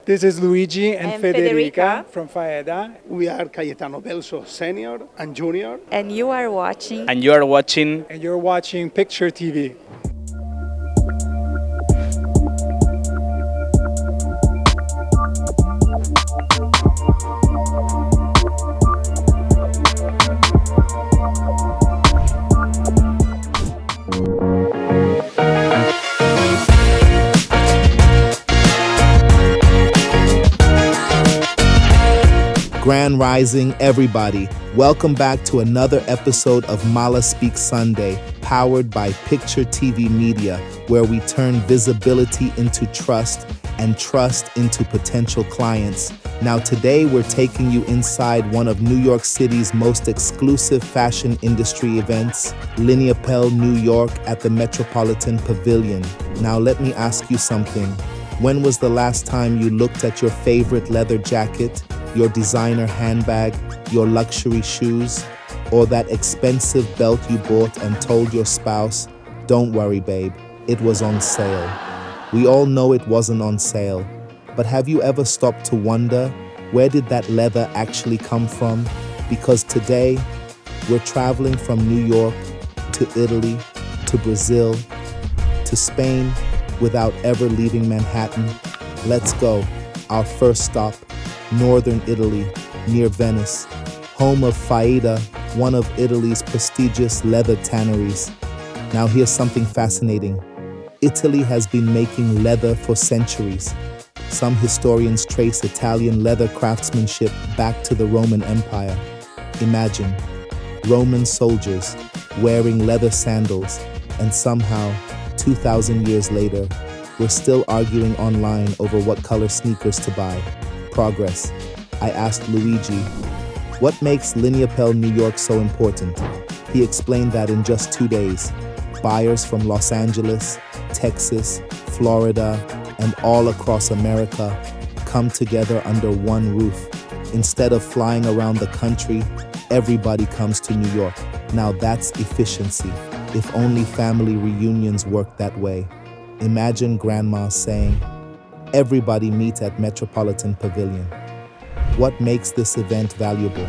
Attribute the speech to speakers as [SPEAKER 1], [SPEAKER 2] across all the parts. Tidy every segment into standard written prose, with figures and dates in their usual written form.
[SPEAKER 1] This is Luigi and Federica
[SPEAKER 2] Federica.
[SPEAKER 1] from Faeda.
[SPEAKER 3] We are Cayetano Belso Senior and Junior.
[SPEAKER 2] And you are watching
[SPEAKER 4] And you are watching
[SPEAKER 1] And you're watching Picture TV.
[SPEAKER 5] Grand Rising, everybody. Welcome back to another episode of Mala Speaks Sunday, powered by Picture TV Media, where we turn visibility into trust and trust into potential clients. Now, today we're taking you inside one of New York City's most exclusive fashion industry events, LINEAPELLE New York at the Metropolitan Pavilion. Now, let me ask you something. When was the last time you looked at your favorite leather jacket, your designer handbag, your luxury shoes, or that expensive belt you bought and told your spouse, "Don't worry, babe, it was on sale"? We all know it wasn't on sale, but have you ever stopped to wonder, where did that leather actually come from? Because today, we're traveling from New York to Italy, to Brazil, to Spain, without ever leaving Manhattan. Let's go. Our first stop, Northern Italy, near Venice, home of Faeda, one of Italy's prestigious leather tanneries. Now here's something fascinating. Italy has been making leather for centuries. Some historians trace Italian leather craftsmanship back to the Roman Empire. Imagine, Roman soldiers wearing leather sandals, and somehow, 2,000 years later, we're still arguing online over what color sneakers to buy. Progress. I asked Luigi, what makes LINEAPELLE New York so important? He explained that in just 2 days, buyers from Los Angeles, Texas, Florida, and all across America come together under one roof. Instead of flying around the country, everybody comes to New York. Now that's efficiency. If only family reunions worked that way. Imagine grandma saying, "Everybody meet at Metropolitan Pavilion." What makes this event valuable?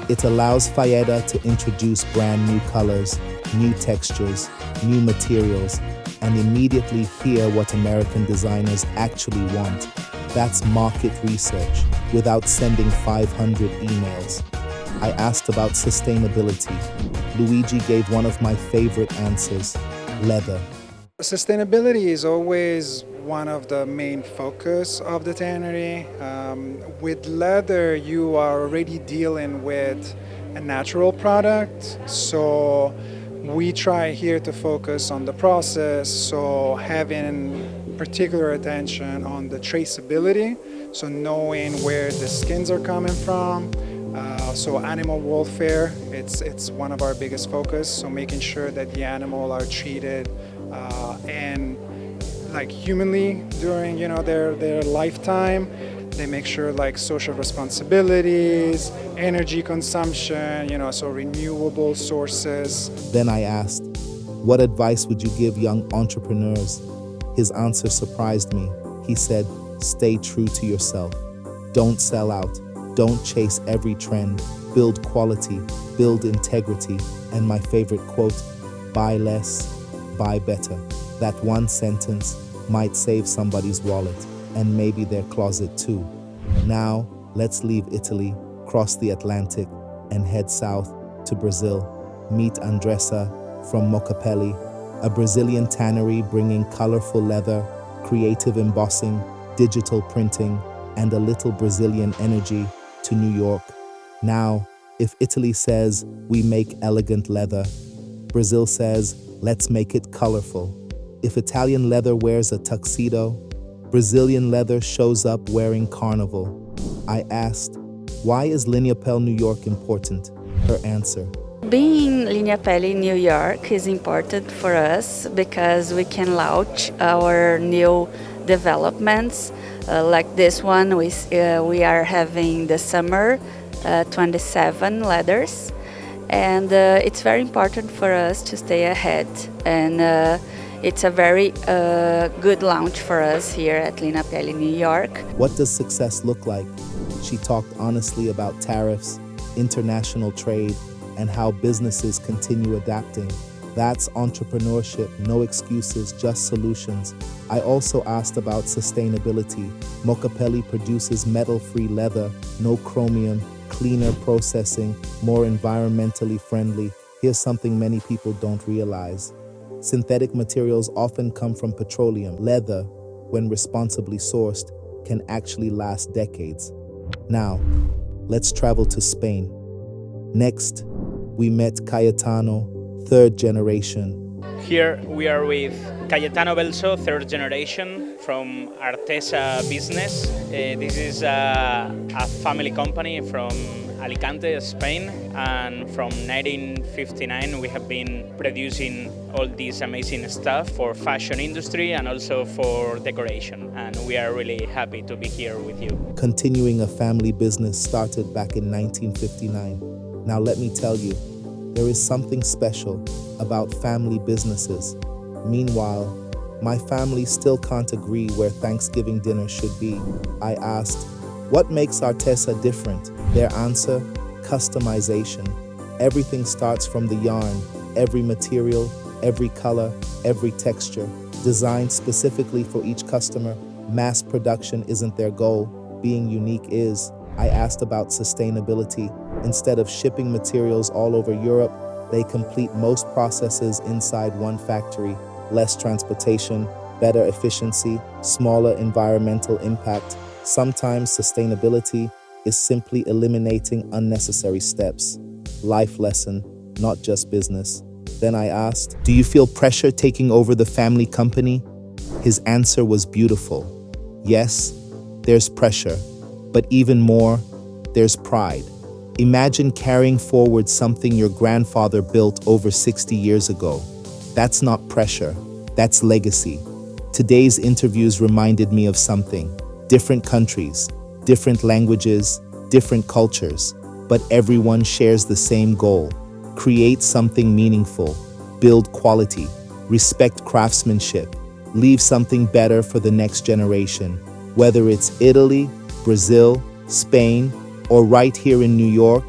[SPEAKER 5] It allows Faeda to introduce brand new colors, new textures, new materials, and immediately hear what American designers actually want. That's market research without sending 500 emails. I asked about sustainability. Luigi gave one of my favorite answers, leather.
[SPEAKER 1] Sustainability is always one of the main focus of the tannery. With leather, you are already dealing with a natural product, so we try here to focus on the process, so having particular attention on the traceability, so knowing where the skins are coming from. So animal welfare, it's one of our biggest focus, so making sure that the animal are treated and like humanly during their lifetime. They make sure like social responsibilities, energy consumption, so renewable sources.
[SPEAKER 5] Then I asked, what advice would you give young entrepreneurs? His answer surprised me. He said, stay true to yourself. Don't sell out. Don't chase every trend. Build quality, build integrity, and my favorite quote, buy less, buy better. That one sentence might save somebody's wallet and maybe their closet too. Now, let's leave Italy, cross the Atlantic, and head south to Brazil. Meet Andressa from Mocapelli, a Brazilian tannery bringing colorful leather, creative embossing, digital printing, and a little Brazilian energy to New York. Now, if Italy says we make elegant leather, Brazil says let's make it colorful. If Italian leather wears a tuxedo, Brazilian leather shows up wearing carnival. I asked, why is LINEAPELLE New York important? Her answer,
[SPEAKER 2] being LINEAPELLE New York is important for us because we can launch our new developments. Like this one, we are having the summer 27 leathers, and it's very important for us to stay ahead. And It's a very good launch for us here at LINEAPELLE New York.
[SPEAKER 5] What does success look like? She talked honestly about tariffs, international trade, and how businesses continue adapting. That's entrepreneurship, no excuses, just solutions. I also asked about sustainability. Mocapelli produces metal-free leather, no chromium, cleaner processing, more environmentally friendly. Here's something many people don't realize. Synthetic materials often come from petroleum. Leather, when responsibly sourced, can actually last decades. Now, let's travel to Spain. Next, we met Cayetano, third generation.
[SPEAKER 4] Here we are with Cayetano Belso, third generation from Artesa Business. This is a family company from Alicante, Spain, and from 1959 we have been producing all this amazing stuff for fashion industry and also for decoration, and we are really happy to be here with you.
[SPEAKER 5] Continuing a family business started back in 1959. Now let me tell you, there is something special about family businesses. Meanwhile, my family still can't agree where Thanksgiving dinner should be. I asked, what makes Artesa different? Their answer, customization. Everything starts from the yarn, every material, every color, every texture, designed specifically for each customer. Mass production isn't their goal, being unique is. I asked about sustainability. Instead of shipping materials all over Europe, they complete most processes inside one factory. Less transportation, better efficiency, smaller environmental impact. Sometimes sustainability is simply eliminating unnecessary steps. Life lesson, not just business. Then I asked, do you feel pressure taking over the family company? His answer was beautiful. Yes, there's pressure, but even more, there's pride. Imagine carrying forward something your grandfather built over 60 years ago. That's not pressure, that's legacy. Today's interviews reminded me of something. Different countries, different languages, different cultures, but everyone shares the same goal. Create something meaningful, build quality, respect craftsmanship, leave something better for the next generation. Whether it's Italy, Brazil, Spain, or right here in New York,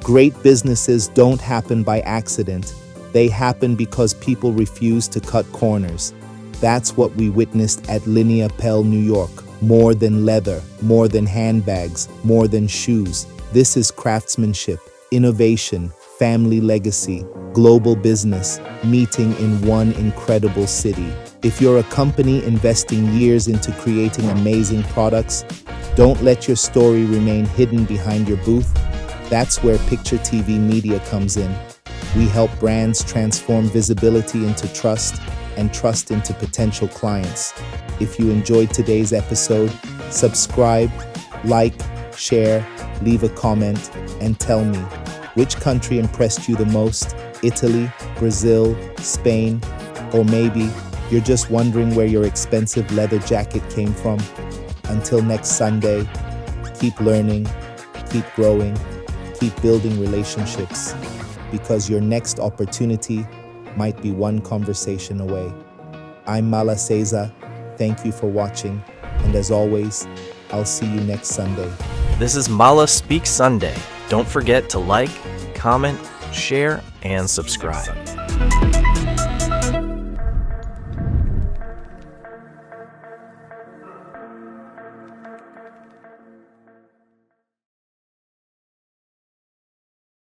[SPEAKER 5] great businesses don't happen by accident. They happen because people refuse to cut corners. That's what we witnessed at LINEAPELLE New York. More than leather, more than handbags, more than shoes. This is craftsmanship, innovation, family legacy, global business, meeting in one incredible city. If you're a company investing years into creating amazing products, don't let your story remain hidden behind your booth. That's where Picture TV Media comes in. We help brands transform visibility into trust and trust into potential clients. If you enjoyed today's episode, subscribe, like, share, leave a comment, and tell me, which country impressed you the most? Italy, Brazil, Spain, or maybe you're just wondering where your expensive leather jacket came from? Until next Sunday, keep learning, keep growing, keep building relationships, because your next opportunity might be one conversation away. I'm Mala Cesar. Thank you for watching, and as always, I'll see you next Sunday.
[SPEAKER 6] This is Mala Speaks Sunday. Don't forget to like, comment, share, and subscribe.